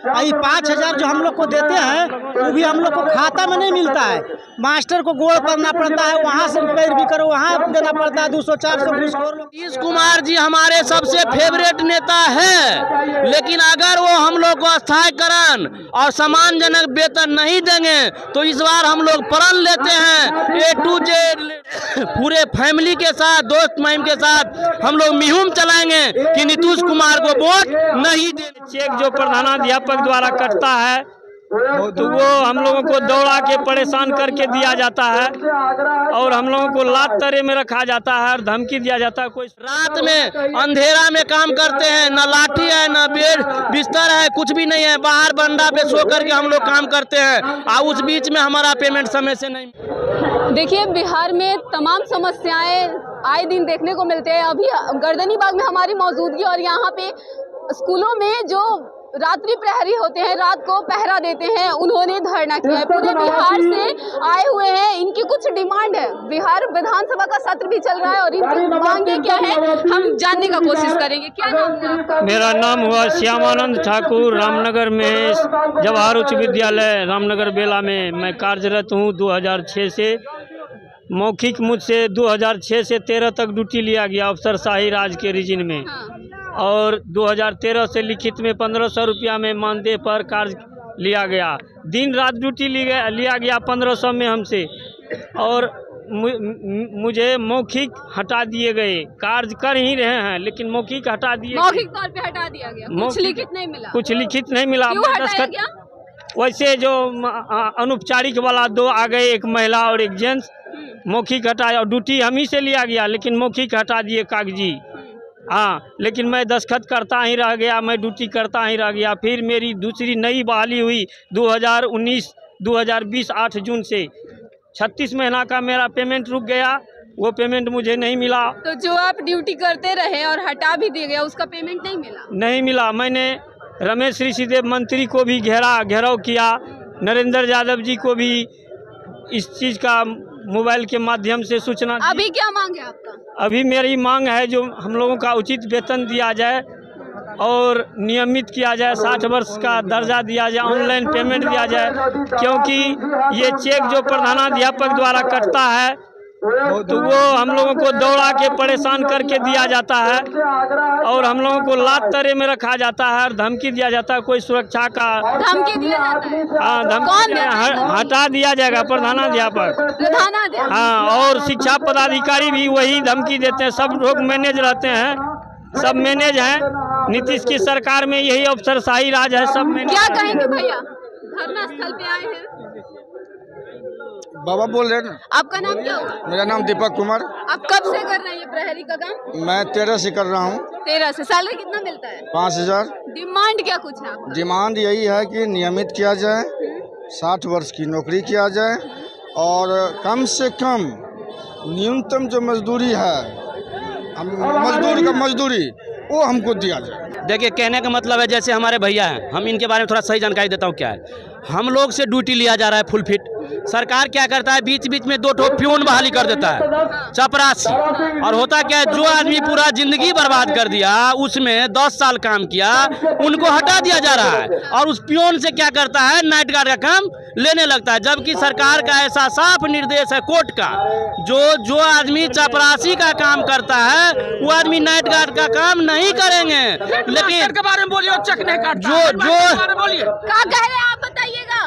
ये 5,000 जो हम लोग को देते हैं वो भी हम लोग को खाता में नहीं मिलता है। मास्टर को गोड़ करना पड़ता है, वहाँ से पैरवी करो, वहाँ देना पड़ता है 200-400 घूसखोर। नीतीश कुमार जी हमारे सबसे फेवरेट नेता है, लेकिन अगर वो हम लोग को स्थायीकरण और सम्मानजनक वेतन नहीं देंगे तो इस बार हम लोग प्रण लेते हैं A to Z पूरे फैमिली के साथ, दोस्त महिम के साथ हम लोग मुहिम चलाएंगे कि नीतीश कुमार को वोट नहीं देंगे। चेक जो प्रधानाध्यापक द्वारा कटता है तो वो हम लोगों को दौड़ा के परेशान करके दिया जाता है और हम लोगों को लात तरे में रखा जाता है और धमकी दिया जाता है। कोई रात में अंधेरा में काम करते हैं, न लाठी है न बेड बिस्तर है, कुछ भी नहीं है, बाहर बंडा पे सो करके हम लोग काम करते हैं और उस बीच में हमारा पेमेंट समय से नहीं। देखिए, बिहार में तमाम समस्याएं आए दिन देखने को मिलते हैं। अभी गर्दनी बाग में हमारी मौजूदगी और यहाँ पे स्कूलों में जो रात्रि प्रहरी होते हैं, रात को पहरा देते हैं, उन्होंने धरना किया है। पूरे बिहार से आए हुए हैं, इनकी कुछ डिमांड है। बिहार विधानसभा का सत्र भी चल रहा है और इनकी मांगे क्या है हम जानने का कोशिश करेंगे। क्या नाम है आपका? मेरा नाम हुआ श्यामानंद ठाकुर, रामनगर में जवाहर उच्च विद्यालय रामनगर बेला में मैं कार्यरत हूँ। 2006 से मौखिक मुझसे 2006 से 13 तक ड्यूटी लिया गया अफसरशाही राज के रीजन में और 2013 से लिखित में 1500 रुपया में मानदेय पर कार्य लिया गया। दिन रात ड्यूटी लिया गया 1500 में हमसे और मुझे मौखिक हटा दिए गए। कार्य कर ही रहे हैं लेकिन मौखिक हटा दिए, मौखिक तौर पे हटा दिया गया, कुछ लिखित नहीं मिला। कुछ लिखित नहीं मिला। क्यों हटाया गया? वैसे जो अनौपचारिक वाला दो आ गए, एक महिला और एक जेंट्स, मौखिक हटाया और ड्यूटी हम ही से लिया गया लेकिन मौखिक हटा दिए कागजी। हाँ, लेकिन मैं दस्तखत करता ही रह गया, मैं ड्यूटी करता ही रह गया। फिर मेरी दूसरी नई बहाली हुई 2019-2020 8 जून से। 36 महीना का मेरा पेमेंट रुक गया, वो पेमेंट मुझे नहीं मिला। तो जो आप ड्यूटी करते रहे और हटा भी दिया गया उसका पेमेंट नहीं मिला? नहीं मिला। मैंने रमेश ऋषिदेव मंत्री को भी घेराव किया, नरेंद्र यादव जी को भी इस चीज़ का मोबाइल के माध्यम से सूचना। अभी क्या मांग है आपका? अभी मेरी मांग है जो हम लोगों का उचित वेतन दिया जाए और नियमित किया जाए, 60 वर्ष का दर्जा दिया जाए, ऑनलाइन पेमेंट दिया जाए, क्योंकि ये चेक जो प्रधानाध्यापक द्वारा कटता है तो वो हम लोगों को दौड़ा के परेशान करके दिया जाता है और हम लोगों को लात तरे में रखा जाता है और धमकी दिया जाता है। कोई सुरक्षा का धमकी दिया जाता है? हाँ, धमकी हटा दिया जाएगा प्रधानाध्यापक। हाँ, और शिक्षा पदाधिकारी भी वही धमकी देते हैं। सब लोग मैनेज रहते हैं, सब मैनेज हैं। नीतीश की सरकार में यही अफसरशाही राज है, सब मैनेज। क्या कहेंगे भैया, धरना स्थल पे आए हैं? बाबा बोल रहे हैं। आपका नाम क्या हुआ? मेरा नाम दीपक कुमार। आप कब से कर रहे हैं ये प्रहरी का काम? मैं 13 से कर रहा हूँ। 13 से। सैलरी कितना मिलता है? 5000। डिमांड क्या कुछ है आपका? डिमांड यही है कि नियमित किया जाए, 60 वर्ष की नौकरी किया जाए और कम से कम न्यूनतम जो मजदूरी है, मजदूर का मजदूरी वो हमको दिया जाए। देखिए, कहने का मतलब है जैसे हमारे भैया हैं, हम इनके बारे में थोड़ा सही जानकारी देता हूँ। क्या है, हम लोग से ड्यूटी लिया जा रहा है फुल फिट। सरकार क्या करता है, बीच बीच में 2 ठो प्यून बहाली कर देता है, चपरासी। और होता क्या है, जो आदमी पूरा जिंदगी बर्बाद कर दिया, उसमें 10 साल काम किया, उनको हटा दिया जा रहा है और उस प्यून से क्या करता है, नाइट गार्ड का काम लेने लगता है। जबकि सरकार का ऐसा साफ निर्देश है कोर्ट का, जो आदमी चपरासी का काम करता है वो आदमी नाइट गार्ड का काम नहीं करेंगे। लेकिन के बारे में बोलिए, चेक नहीं काटता, बोलिए क्या कह रहे हैं आप, बताइएगा।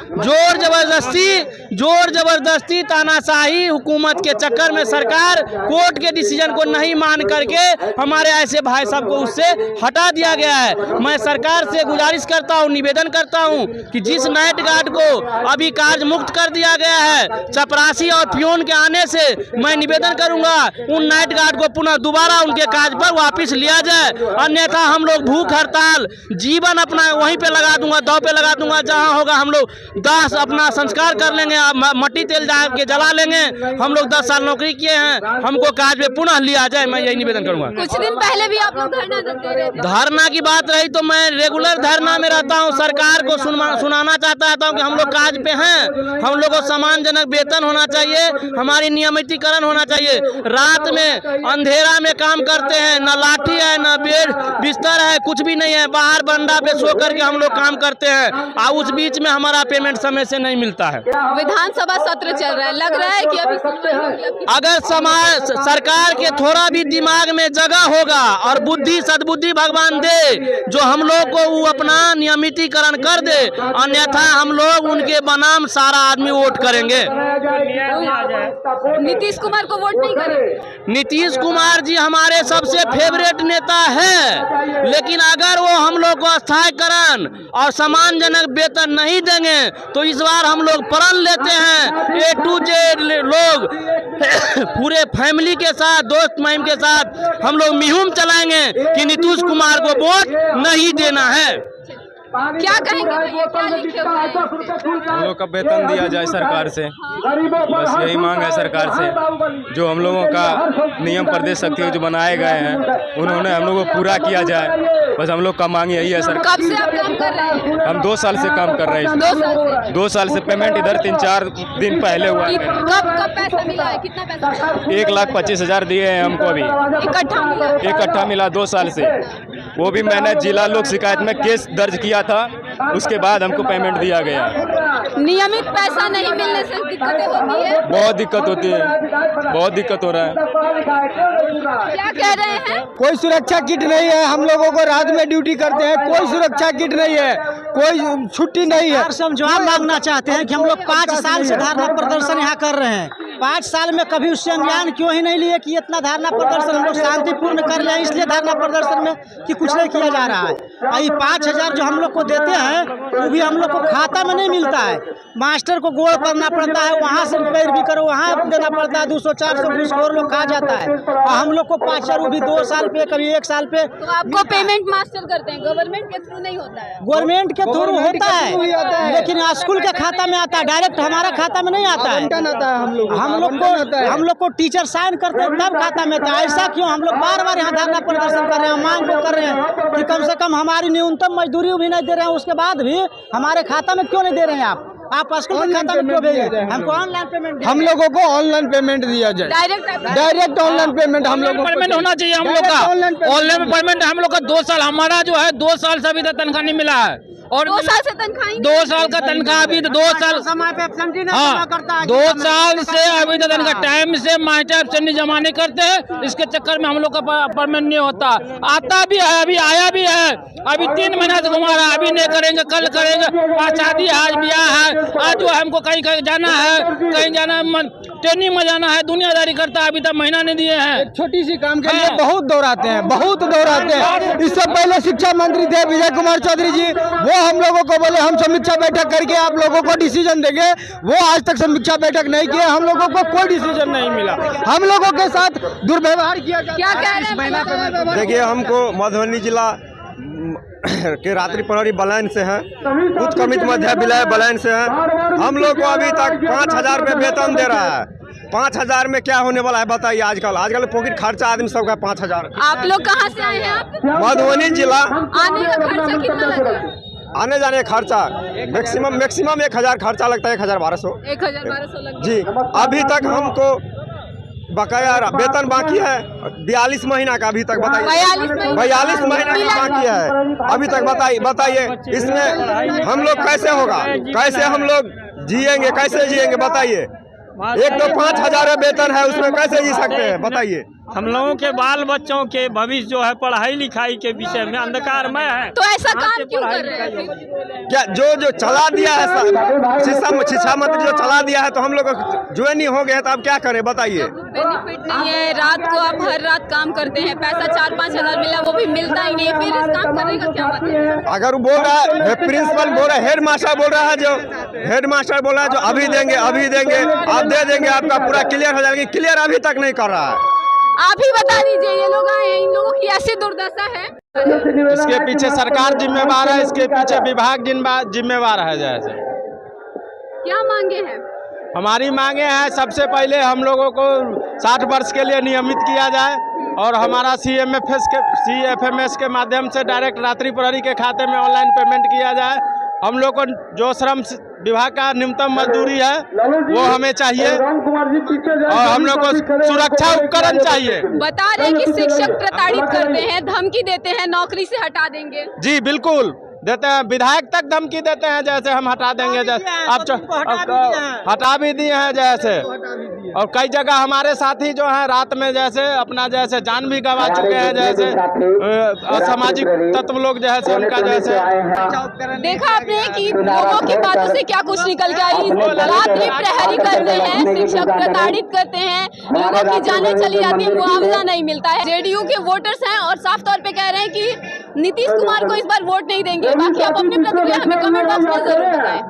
जोर जबरदस्ती तानाशाही हुकूमत के चक्कर में सरकार कोर्ट के डिसीजन को नहीं मान करके हमारे ऐसे भाई साहब को उससे हटा दिया गया है। मैं सरकार से गुजारिश करता हूं, निवेदन करता हूं कि जिस नाइट गार्ड को अभी कार्य मुक्त कर दिया गया है चपरासी और प्यून के आने से, मैं निवेदन करूंगा उन नाइट गार्ड को पुनः दोबारा उनके कार्य पर वापस लिया जाए। अन्यथा हम लोग भूख हड़ताल जीवन अपना वहीं पे लगा दूंगा, दांव पे लगा दूंगा, जहां होगा हम लोग दाह अपना संस्कार कर लेंगे, मट्टी तेल के जला लेंगे। हम लोग 10 साल नौकरी किए हैं, हमको काज पे पुनः लिया जाए, मैं यही निवेदन करूंगा। कुछ दिन पहले भी आप लोग धरना दे रहे थे। धरना की बात रही तो मैं रेगुलर धरना में रहता हूं। सरकार को सुनाना चाहता हूं कि हम लोग काज पे हैं, हम लोग को सम्मानजनक वेतन होना चाहिए, हमारी नियमितीकरण होना चाहिए। रात में अंधेरा में काम करते हैं, न लाठी है, न बेड बिस्तर है, कुछ भी नहीं है। बाहर बंडा पे सो करके हम लोग काम करते हैं और उस बीच में हमारा पेमेंट समय से नहीं मिलता है। विधानसभा सत्र चल रहा है, लग रहा है कि अभी अगर समाज सरकार के थोड़ा भी दिमाग में जगह होगा और बुद्धि सद्बुद्धि भगवान दे, जो हम लोग को वो अपना नियमितीकरण कर दे, अन्यथा हम लोग उनके बनाम सारा आदमी वोट करेंगे। नीतीश कुमार को वोट नहीं करेंगे। नीतीश कुमार जी हमारे सबसे फेवरेट नेता है, लेकिन अगर वो हम लोग को स्थायीकरण और सम्मानजनक वेतन नहीं देंगे तो इस बार हम लोग प्रण लेते हैं, A to Z लोग पूरे फैमिली के साथ, दोस्त महिम के साथ हम लोग मुहिम चलाएंगे कि नीतीश कुमार को वोट नहीं देना है। क्या कहेंगे भैया, क्या लिखे हुए हैं? हम लोग का वेतन दिया जाए सरकार से, बस यही मांग है सरकार से। जो हम लोगों का नियम प्रदेश शक्ति जो बनाए गए हैं उन्होंने हम लोगों को पूरा किया जाए, बस हम लोग का मांग यही है सर। कब से आप काम कर रहे हैं? हम 2 साल से काम कर रहे हैं। 2 साल से? 2 साल से पेमेंट इधर 3-4 दिन पहले हुआ है। कब पैसा मिला है? कितना पैसा मिला? 1,25,000 दिए हैं हमको अभी। इकट्ठा मिला? इकट्ठा मिला 2 साल से। वो भी मैंने जिला लोक शिकायत में केस दर्ज किया था, उसके बाद हमको पेमेंट दिया गया। नियमित पैसा नहीं मिलने से दिक्कतें होती है? बहुत दिक्कत होती है, बहुत दिक्कत हो रहा है। क्या कह रहे हैं? कोई सुरक्षा किट नहीं है, हम लोगों को रात में ड्यूटी करते हैं, कोई सुरक्षा किट नहीं है, कोई छुट्टी नहीं है। हम जवाब मांगना चाहते हैं कि हम लोग 5 साल से धरना प्रदर्शन यहाँ कर रहे हैं, 5 साल में कभी उससे संज्ञान क्यों ही नहीं लिए कि इतना धरना प्रदर्शन हम लोग शांतिपूर्ण कर रहे हैं, इसलिए धरना प्रदर्शन में कि कुछ नहीं किया जा रहा है। और ये 5,000 जो हम लोग को देते हैं वो भी हम लोग को खाता में नहीं मिलता है, मास्टर को गोड़ करना पड़ता है, वहाँ से पैरवी करो वहाँ देना पड़ता है, 200-400 घूसखोर लोग खा जाता है। और हम लोग को 5,000 भी 2 साल पे, कभी 1 साल पे। तो आपको पेमेंट मास्टर करते हैं, गवर्नमेंट के थ्रू नहीं होता है? गवर्नमेंट के थ्रू होता है, लेकिन स्कूल के खाता में आता है, डायरेक्ट हमारा खाता में नहीं आता है। हम लोग को टीचर साइन करते हैं तब खाता में आता है। ऐसा क्यों? हम लोग बार-बार यहाँ धरना प्रदर्शन कर रहे हैं, मांग को कर रहे हैं कि कम से कम हमारी न्यूनतम मजदूरी भी नहीं दे रहे हैं, उसके बाद भी हमारे खाता में क्यों नहीं दे रहे हैं आप स्कूल के खाता में क्यों भेजे? हमको ऑनलाइन पेमेंट, हम लोगों को ऑनलाइन पेमेंट दिया जाए, डायरेक्ट ऑनलाइन पेमेंट हम लोग पेमेंट होना चाहिए। हम लोग का ऑनलाइन पेमेंट हम लोग का 2 साल, हमारा जो है 2 साल से अभी तक तनख्वाह नहीं मिला है। और 2 साल से तनख्वाह? 2 साल का तनख्वाह अभी 2 साल समय पे एब्सेंटी नहीं हाँ जमा करता है। 2 साल से अभी तक तनख्वाह टाइम से मास्टर एब्सेंटी जमा नहीं करते हैं, इसके चक्कर में हम लोग का परमानेंट नहीं होता। आता भी है, अभी आया भी है, अभी 3 महीना से घुमा रहा है, अभी नहीं करेंगे, कल करेंगे। आज शादी है, आज ब्याह है, आज जो है हमको कहीं कहीं जाना है, कहीं जाना है, ट्रेनिंग में जाना है, दुनियादारी करता है, अभी तक महीना नहीं दिए हैं। छोटी सी काम के लिए बहुत दौड़ाते हैं, बहुत दौड़ाते हैं। इससे पहले शिक्षा मंत्री थे विजय कुमार चौधरी जी, वो हम लोगों को बोले हम समीक्षा बैठक करके आप लोगों को डिसीजन देंगे, वो आज तक समीक्षा बैठक नहीं किए, हम लोगों को कोई डिसीजन नहीं मिला, हम लोगों के साथ दुर्व्यवहार किया जाता है। क्या कह रहे हैं? देखिए, हमको मधुबनी जिला के रात्रि प्रहरी बलायन से है, उच्च कमित मध्य विलय बलायन से है। हम लोग को अभी तक 5,000 रुपये वेतन दे रहा है। 5,000 में क्या होने वाला है बताइए? आजकल पॉकेट खर्चा आदमी सबका 5,000। आप लोग कहाँ से आए हैं? आप मधुबनी जिला। आने का खर्चा कितना लगा? आने जाने का खर्चा मैक्सिमम 1,000 खर्चा लगता है, 1,000-1,200। 1,000-1,200 लगता है जी। अभी तक हमको बकाया वेतन बाकी है 42 महीना का, अभी तक बताइए। 42 महीना का बाकी है अभी तक, बताइए इसमें हम लोग कैसे होगा, कैसे हम लोग जिएंगे, कैसे जिएंगे बताइए? एक तो 5,000 वेतन है, उसमें कैसे जी सकते हैं बताइए? हम लोगों के बाल बच्चों के भविष्य जो है पढ़ाई लिखाई के विषय में अंधकारमय है। तो ऐसा काम क्यों कर रहे हैं? क्या जो चला दिया है शिक्षा मंत्री जो चला दिया है, तो हम लोग ज्वाइन नहीं हो गए हैं, तो अब क्या करें बताइए? बेनिफिट नहीं है, रात को आप हर रात काम करते हैं, पैसा 4-5 हजार मिला वो भी मिलता ही नहीं, फिर इस काम करने का क्या मतलब? अगर वो बोल रहा है, प्रिंसिपल बोल रहा है, हेड मास्टर बोल रहा है, जो अभी देंगे आप दे देंगे, आपका पूरा क्लियर हो जाएगा, क्लियर अभी तक नहीं कर रहा है। आप ही बता दीजिए, ये लोग आए हैं, इन लोगों की ऐसी दुर्दशा है। इसके पीछे सरकार जिम्मेवार है, इसके पीछे विभाग जिम्मेवार है। जैसे क्या मांगे हैं? हमारी मांगे हैं, सबसे पहले हम लोगों को 60 वर्ष के लिए नियमित किया जाए और हमारा CFMS के माध्यम से डायरेक्ट रात्रि प्रहरी के खाते में ऑनलाइन पेमेंट किया जाए। हम लोग को जो श्रम विभाग का न्यूनतम मजदूरी है वो हमें चाहिए और हम लोग को सुरक्षा उपकरण चाहिए। बता रहे कि शिक्षक प्रताड़ित करते हैं, धमकी देते हैं, नौकरी से हटा देंगे। जी बिल्कुल देते हैं, विधायक तक धमकी देते हैं जैसे हम हटा देंगे, जैसे आप हटा भी दिए हैं जैसे, और कई जगह हमारे साथी जो हैं रात में जैसे अपना जैसे जान भी गंवा चुके हैं, जैसे असामाजिक तत्व लोग जैसे उनका जैसे। देखा आपने कि लोगों की बातों से क्या कुछ निकल गया। रात्रि प्रहरी करते हैं, शिक्षक प्रताड़ित करते हैं, लोगों की जानें चली जाती है, मुआवजा नहीं मिलता है। JDU के वोटर्स हैं और साफ तौर पे कह रहे हैं कि नीतीश कुमार को इस बार वोट नहीं देंगे। बाकी आप अपनी प्रतिक्रिया हमें कमेंट बॉक्स में जरूर बताएं।